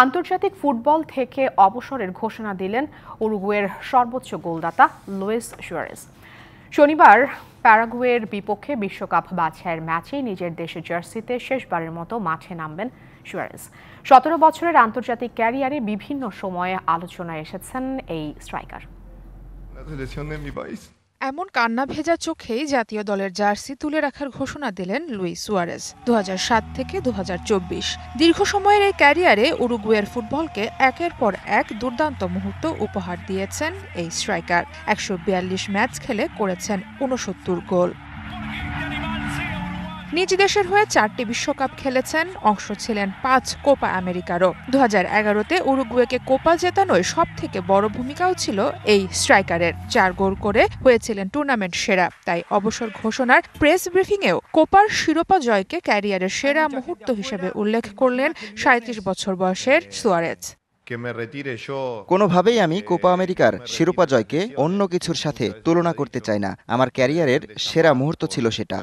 আন্তর্জাতিক ফুটবল থেকে অবসরের ঘোষণা দিলেন উরুগুয়ের সর্বোচ্চ গোলদাতা লুইস সুয়ারেজ। শনিবার প্যারাগুয়ের বিপক্ষে বিশ্বকাপ বাছাইয়ের ম্যাচে নিজের দেশের জার্সিতে শেষবারের মতো মাঠে নামবেন সুয়ারেজ। 17 বছরের আন্তর্জাতিক ক্যারিয়ারে বিভিন্ন সময়ে আলোচনায় এসেছেন এই স্ট্রাইকার। এমন কান্না ভেজা চোখেই জাতীয় দলের জার্সি তুলে রাখার ঘোষণা দিলেন লুইস সুয়ারেজ। 2007 থেকে 2024 দীর্ঘ সময়ের এই ক্যারিয়ারে উরুগুয়ের ফুটবলকে একের পর এক দুর্দান্ত মুহূর্ত উপহার দিয়েছেন এই স্ট্রাইকার। 142 ম্যাচ খেলে করেছেন 69 গোল। নিজ দেশের হয়ে 4টি বিশ্বকাপ খেলেছেন, অংশ ছিলেন 5 কোপা আমেরিকারও। 2011-তে উরুগুয়েকে কোপা জেতানোয় সবথেকে বড় ভূমিকাও ছিল এই স্ট্রাইকারের। 4 গোল করে হয়েছিলেন টুর্নামেন্ট সেরা। তাই অবসর ঘোষণার প্রেস ব্রিফিংয়েও কোপার শিরোপা জয়কে ক্যারিয়ারের সেরা মুহূর্ত হিসেবে উল্লেখ করলেন 37 বছর বয়সের সুয়ারেজ। কোনোভাবেই আমি কোপা আমেরিকার শিরোপা জয়কে অন্য কিছুর সাথে তুলনা করতে চাই না। আমার ক্যারিয়ারের সেরা মুহূর্ত ছিল সেটা।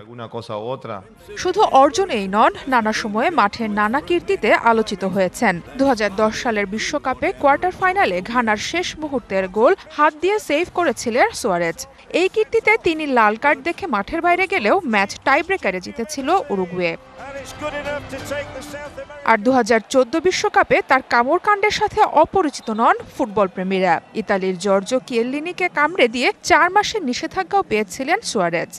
শুধু অর্জনেই নন, নানা সময়ে মাঠের নানা কীর্তিতে আলোচিত হয়েছেন। 2010 সালের বিশ্বকাপে কোয়ার্টার ফাইনালে ঘানার শেষ মুহূর্তের গোল হাত দিয়ে সেভ করেছিলেন সুয়ারেজ। এই কীর্তিতে তিনি লাল কার্ড দেখে মাঠের বাইরে গেলেও ম্যাচ টাইব্রেকারে জিতেছিল উরুগুয়ে। আর 2014 বিশ্বকাপে তার কামড়কাণ্ডের সাথে অপরিচিত নন ফুটবল প্রেমীরা। ইতালির জর্জো কিয়েল্লিনিকে কামড়ে দিয়ে 4 মাসের নিষেধাজ্ঞাও পেয়েছিলেন সুয়ারেজ।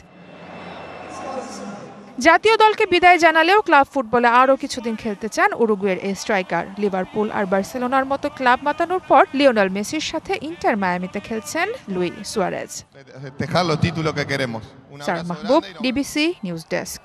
জাতীয় দলকে বিদায় জানালেও ক্লাব ফুটবলে আরও কিছুদিন খেলতে চান উরুগুয়ের এই স্ট্রাইকার। লিভারপুল আর বার্সেলোনার মতো ক্লাব মাতানোর পর লিওনেল মেসির সাথে ইন্টার মায়ামিতে খেলছেন লুই সুয়ারেজ। সারা মাহবুব, ডিবিসি নিউজ ডেস্ক।